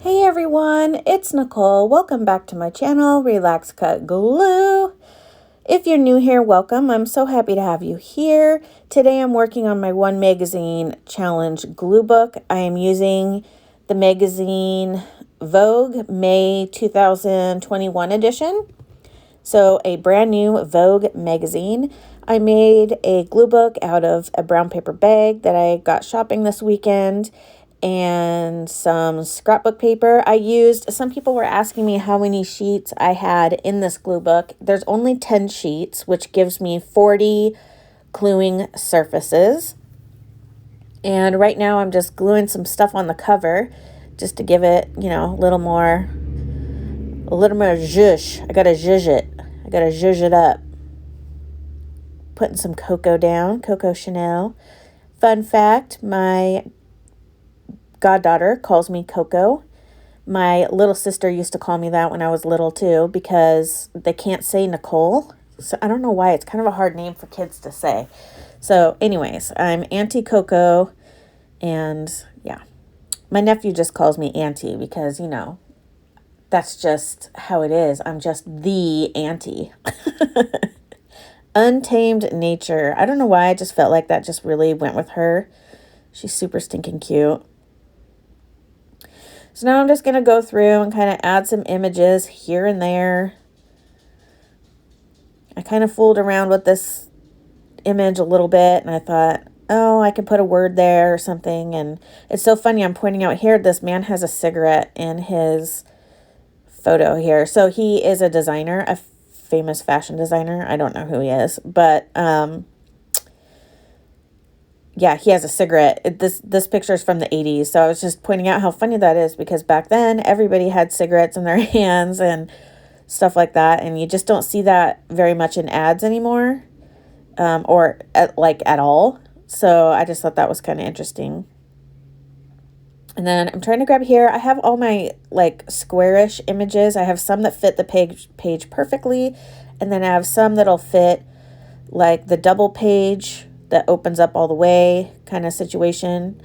Hey everyone, it's Nicole. Welcome back to my channel, Relax.Cut.Glue. If you're new here, welcome. I'm so happy to have you here. Today I'm working on my One Magazine Challenge glue book. I am using the magazine Vogue May 2021 edition. So a brand new Vogue magazine. I made a glue book out of a brown paper bag that I got shopping this weekend and some scrapbook paper. Some people were asking me how many sheets I had in this glue book. There's only 10 sheets, which gives me 40 gluing surfaces. And right now I'm just gluing some stuff on the cover just to give it, a little more zhuzh. I gotta zhuzh it up. Putting some cocoa down, Coco Chanel. Fun fact, my goddaughter calls me Coco. My little sister used to call me that when I was little too, because they can't say Nicole. So I don't know why. It's kind of a hard name for kids to say. So anyways, I'm Auntie Coco, and yeah. My nephew just calls me Auntie because, that's just how it is. I'm just the auntie. Untamed nature. I don't know why. I just felt like that just really went with her. She's super stinking cute. So now I'm just going to go through and kind of add some images here and there. I kind of fooled around with this image a little bit, and I thought, oh, I could put a word there or something. And it's so funny, I'm pointing out here, this man has a cigarette in his photo here. So he is a designer, a famous fashion designer. I don't know who he is, but yeah, he has a cigarette. This picture is from the 80s. So I was just pointing out how funny that is, because back then everybody had cigarettes in their hands and stuff like that. And you just don't see that very much in ads anymore, or at all. So I just thought that was kind of interesting. And then I'm trying to grab here. I have all my squarish images. I have some that fit the page perfectly. And then I have some that'll fit the double page that opens up all the way kind of situation.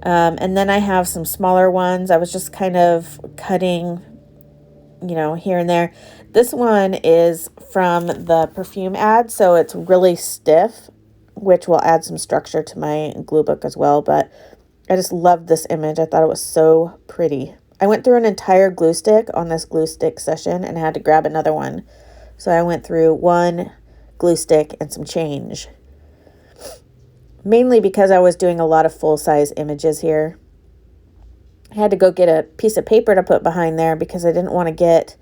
And then I have some smaller ones. I was just kind of cutting, here and there. This one is from the perfume ad, so it's really stiff, which will add some structure to my glue book as well. But I just loved this image. I thought it was so pretty. I went through an entire glue stick on this glue stick session and had to grab another one. So I went through one glue stick and some change. Mainly because I was doing a lot of full-size images here. I had to go get a piece of paper to put behind there because I didn't want to get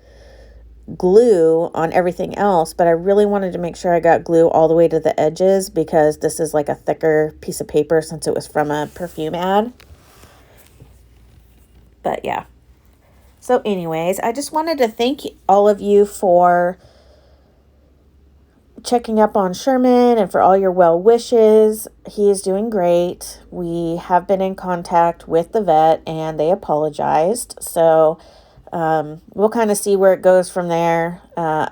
glue on everything else, but I really wanted to make sure I got glue all the way to the edges because this is a thicker piece of paper since it was from a perfume ad. But yeah. So anyways, I just wanted to thank all of you for checking up on Sherman and for all your well wishes. He is doing great. We have been in contact with the vet and they apologized. So we'll kind of see where it goes from there.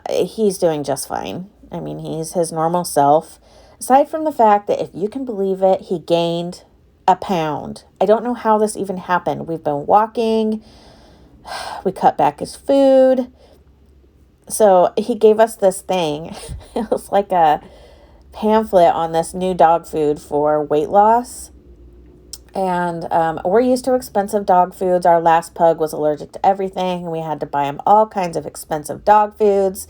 He's doing just fine. I mean, he's his normal self. Aside from the fact that, if you can believe it, he gained a pound. I don't know how this even happened. We've been walking. We cut back his food. So he gave us this thing. It was like a pamphlet on this new dog food for weight loss. And we're used to expensive dog foods. Our last pug was allergic to everything. We had to buy him all kinds of expensive dog foods,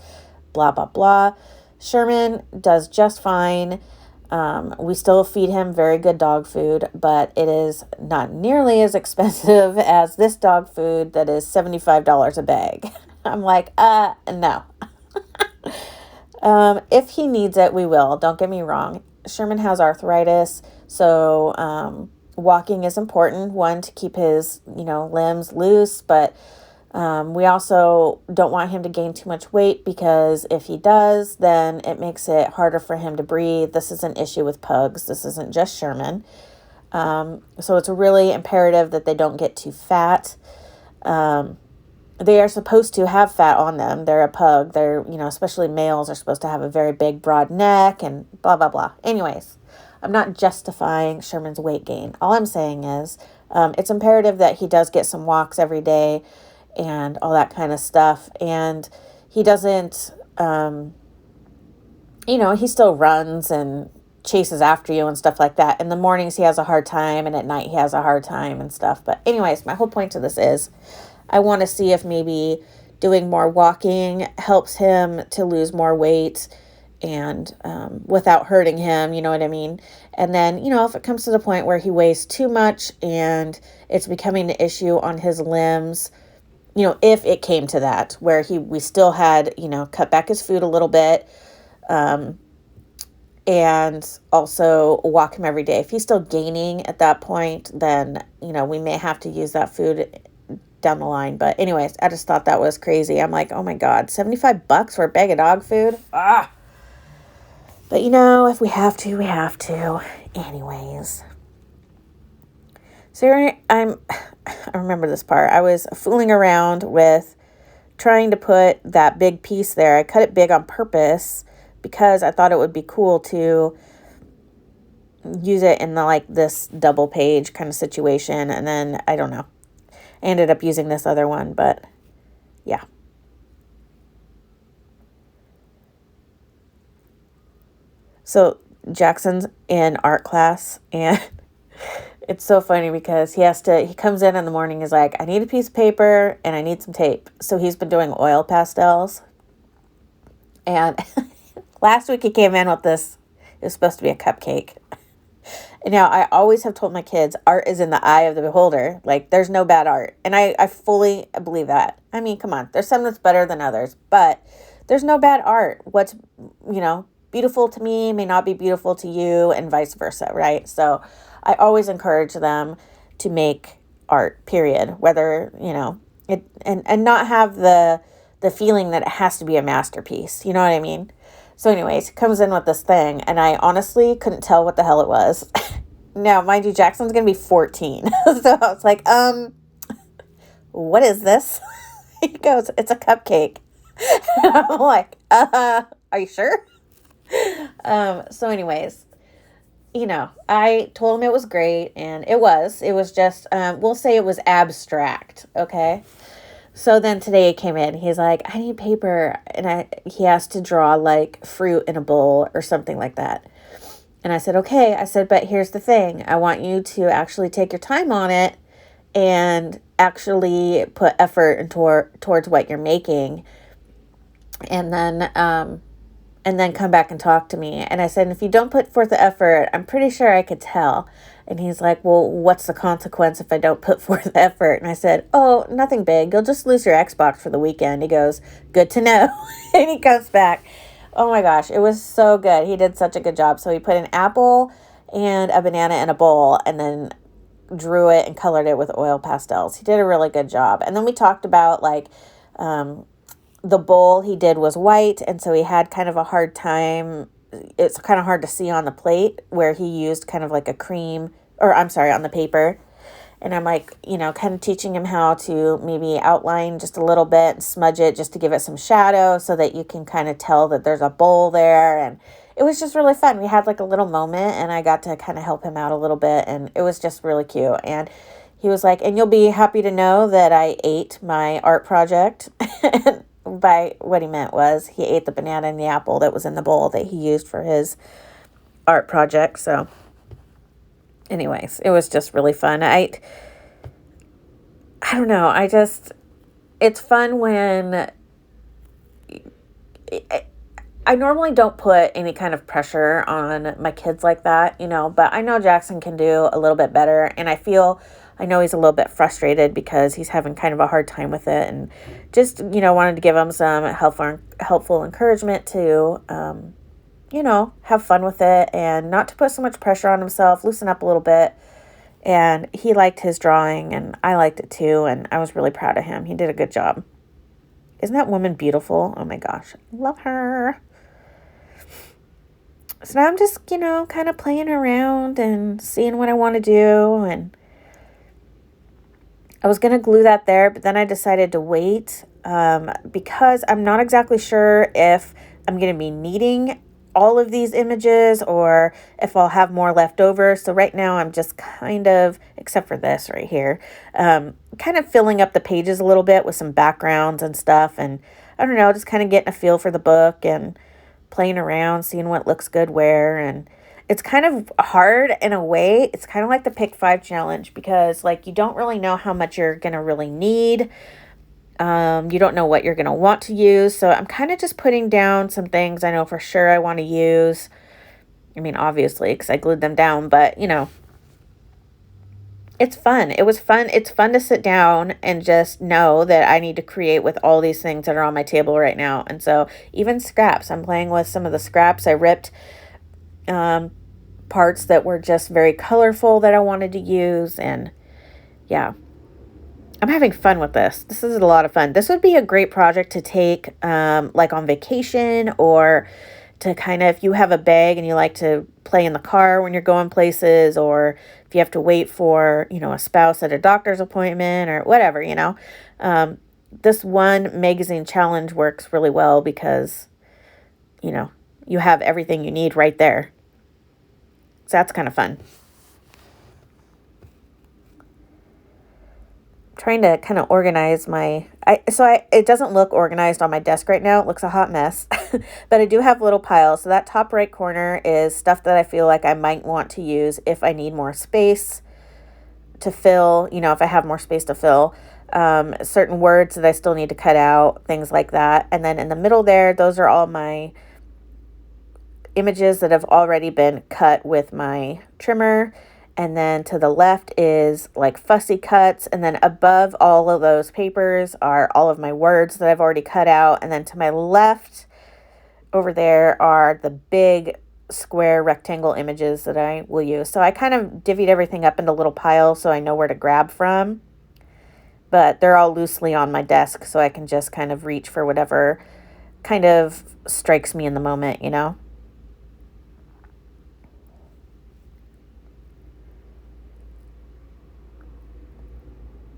blah, blah, blah. Sherman does just fine. We still feed him very good dog food, but it is not nearly as expensive as this dog food that is $75 a bag. I'm like, no. If he needs it, we will. Don't get me wrong. Sherman has arthritis, so walking is important. One, to keep his, limbs loose, but we also don't want him to gain too much weight, because if he does, then it makes it harder for him to breathe. This is an issue with pugs. This isn't just Sherman. So it's really imperative that they don't get too fat. They are supposed to have fat on them. They're a pug. They're, especially males are supposed to have a very big, broad neck and blah, blah, blah. Anyways, I'm not justifying Sherman's weight gain. All I'm saying is It's imperative that he does get some walks every day and all that kind of stuff. And he doesn't, he still runs and chases after you and stuff like that. In the mornings, he has a hard time, and at night, he has a hard time and stuff. But anyways, my whole point to this is I want to see if maybe doing more walking helps him to lose more weight and without hurting him, you know what I mean? And then, if it comes to the point where he weighs too much and it's becoming an issue on his limbs, if it came to that, where we still had, cut back his food a little bit, and also walk him every day. If he's still gaining at that point, then, we may have to use that food down the line. But anyways, I just thought that was crazy. I'm like, oh my God, $75 for a bag of dog food? Ah! But if we have to, we have to. Anyways. So I remember this part. I was fooling around with trying to put that big piece there. I cut it big on purpose because I thought it would be cool to use it in this double page kind of situation. And then, I don't know. I ended up using this other one, but yeah. So Jackson's in art class, and it's so funny because he comes in the morning, he's like, I need a piece of paper and I need some tape. So he's been doing oil pastels. And last week he came in with this, it was supposed to be a cupcake. And now I always have told my kids, art is in the eye of the beholder. Like, there's no bad art. And I fully believe that. I mean, come on, there's some that's better than others, but there's no bad art. What's, beautiful to me may not be beautiful to you, and vice versa, right? So I always encourage them to make art, period. Whether, it and not have the feeling that it has to be a masterpiece. You know what I mean? So anyways, he comes in with this thing, and I honestly couldn't tell what the hell it was. Now, mind you, Jackson's going to be 14. So I was like, what is this? He goes, it's a cupcake. And I'm like, are you sure? So anyways, I told him it was great, and it was just, we'll say it was abstract. Okay. So then today he came in, he's like, I need paper. And he has to draw fruit in a bowl or something like that. And I said, okay. I said, but here's the thing. I want you to actually take your time on it and actually put effort towards what you're making. And then come back and talk to me. And I said, if you don't put forth the effort, I'm pretty sure I could tell. And he's like, well, what's the consequence if I don't put forth the effort? And I said, oh, nothing big. You'll just lose your Xbox for the weekend. He goes, good to know. And he comes back. Oh my gosh, it was so good. He did such a good job. So he put an apple and a banana in a bowl and then drew it and colored it with oil pastels. He did a really good job. And then we talked about the bowl he did was white, and so he had kind of a hard time. It's kind of hard to see on the plate where he used kind of like a cream, on the paper. And I'm like, kind of teaching him how to maybe outline just a little bit and smudge it just to give it some shadow so that you can kind of tell that there's a bowl there. And it was just really fun. We had a little moment, and I got to kind of help him out a little bit, and it was just really cute. And he was like, and you'll be happy to know that I ate my art project. By what he meant was he ate the banana and the apple that was in the bowl that he used for his art project. So anyways, it was just really fun. I don't know. It's fun when I normally don't put any kind of pressure on my kids like that, but I know Jackson can do a little bit better. And I know he's a little bit frustrated because he's having kind of a hard time with it, and just, wanted to give him some helpful encouragement to, have fun with it and not to put so much pressure on himself, loosen up a little bit. And he liked his drawing, and I liked it too, and I was really proud of him. He did a good job. Isn't that woman beautiful? Oh my gosh, love her. So now I'm just, kind of playing around and seeing what I want to do, and I was going to glue that there, but then I decided to wait because I'm not exactly sure if I'm going to be needing all of these images or if I'll have more left over. So right now I'm just kind of, except for this right here, kind of filling up the pages a little bit with some backgrounds and stuff. And I don't know, just kind of getting a feel for the book and playing around, seeing what looks good where. And it's kind of hard in a way. It's kind of like the Pick 5 challenge because like you don't really know how much you're going to really need. You don't know what you're going to want to use. So I'm kind of just putting down some things I know for sure I want to use. I mean, obviously, because I glued them down, but you know, it's fun. It was fun. It's fun to sit down and just know that I need to create with all these things that are on my table right now. And so even scraps, I'm playing with some of the scraps. I ripped parts that were just very colorful that I wanted to use. And yeah, I'm having fun with this. This is a lot of fun. This would be a great project to take like on vacation or to kind of, if you have a bag and you like to play in the car when you're going places, or if you have to wait for, you know, a spouse at a doctor's appointment or whatever, you know. This one magazine challenge works really well because, you know, you have everything you need right there. So that's kind of fun. Trying to kind of organize my, it doesn't look organized on my desk right now. It looks a hot mess, but I do have little piles. So that top right corner is stuff that I feel like I might want to use if I need more space to fill, you know, if I have more space to fill, certain words that I still need to cut out, things like that. And then in the middle there, those are all my images that have already been cut with my trimmer. And then to the left is like fussy cuts. And then above all of those papers are all of my words that I've already cut out. And then to my left over there are the big square rectangle images that I will use. So I kind of divvied everything up into little piles so I know where to grab from. But they're all loosely on my desk so I can just kind of reach for whatever kind of strikes me in the moment, you know?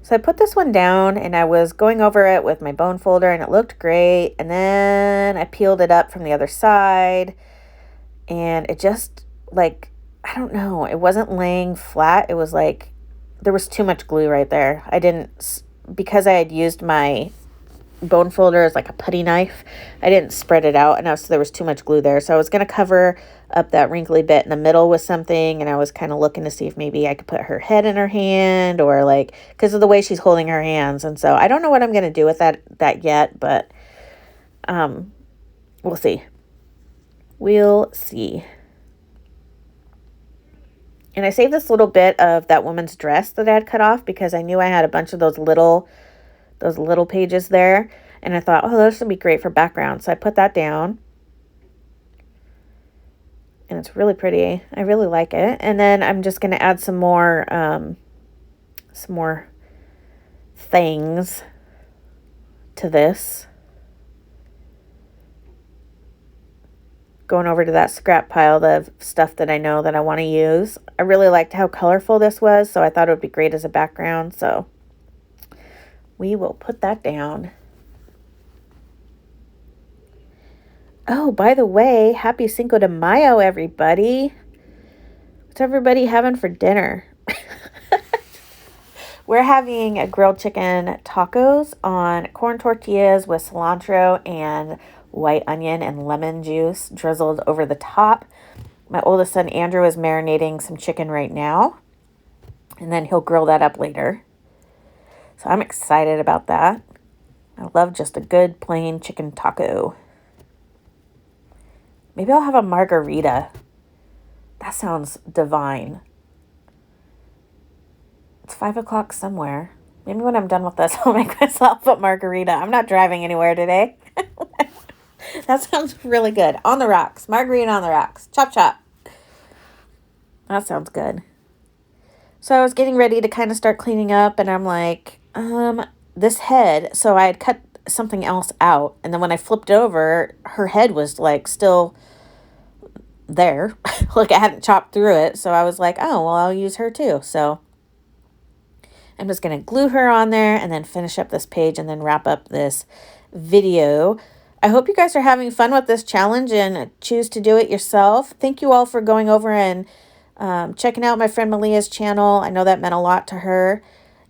So I put this one down and I was going over it with my bone folder and it looked great. And then I peeled it up from the other side and it just like, I don't know, it wasn't laying flat. It was like, there was too much glue right there. I didn't, because I had used my bone folder as like a putty knife, I didn't spread it out enough, so there was too much glue there. So I was going to cover up that wrinkly bit in the middle with something, and I was kind of looking to see if maybe I could put her head in her hand, or like, because of the way she's holding her hands. And so I don't know what I'm going to do with that yet, but we'll see. We'll see. And I saved this little bit of that woman's dress that I had cut off because I knew I had a bunch of those little pages there. And I thought, oh, those would be great for background. So I put that down. And it's really pretty. I really like it. And then I'm just going to add some more things to this. Going over to that scrap pile of stuff that I know that I want to use. I really liked how colorful this was, so I thought it would be great as a background. So we will put that down. Oh, by the way, happy Cinco de Mayo, everybody. What's everybody having for dinner? We're having a grilled chicken tacos on corn tortillas with cilantro and white onion and lemon juice drizzled over the top. My oldest son, Andrew, is marinating some chicken right now, and then he'll grill that up later. So I'm excited about that. I love just a good plain chicken taco. Maybe I'll have a margarita. That sounds divine. It's 5 o'clock somewhere. Maybe when I'm done with this, I'll make myself a margarita. I'm not driving anywhere today. That sounds really good. On the rocks. Margarita on the rocks. Chop, chop. That sounds good. So I was getting ready to kind of start cleaning up, and I'm like, this head. So I had cut something else out, and then when I flipped over, her head was like still there. Like I hadn't chopped through it. So I was like, oh, well, I'll use her too. So I'm just going to glue her on there and then finish up this page and then wrap up this video. I hope you guys are having fun with this challenge and choose to do it yourself. Thank you all for going over and checking out my friend Malia's channel. I know that meant a lot to her,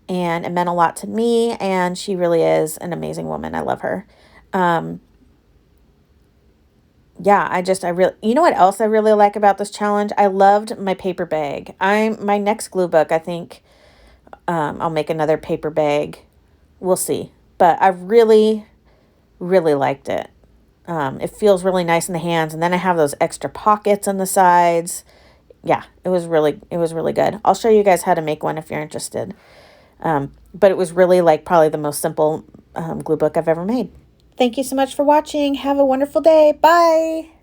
and it meant a lot to me, and she really is an amazing woman. I love her. Yeah, I really, you know what else I really like about this challenge? I loved my paper bag. My next glue book, I think I'll make another paper bag. We'll see. But I really, really liked it. It feels really nice in the hands, and then I have those extra pockets on the sides. Yeah, it was really good. I'll show you guys how to make one if you're interested. But it was really like probably the most simple glue book I've ever made. Thank you so much for watching. Have a wonderful day. Bye.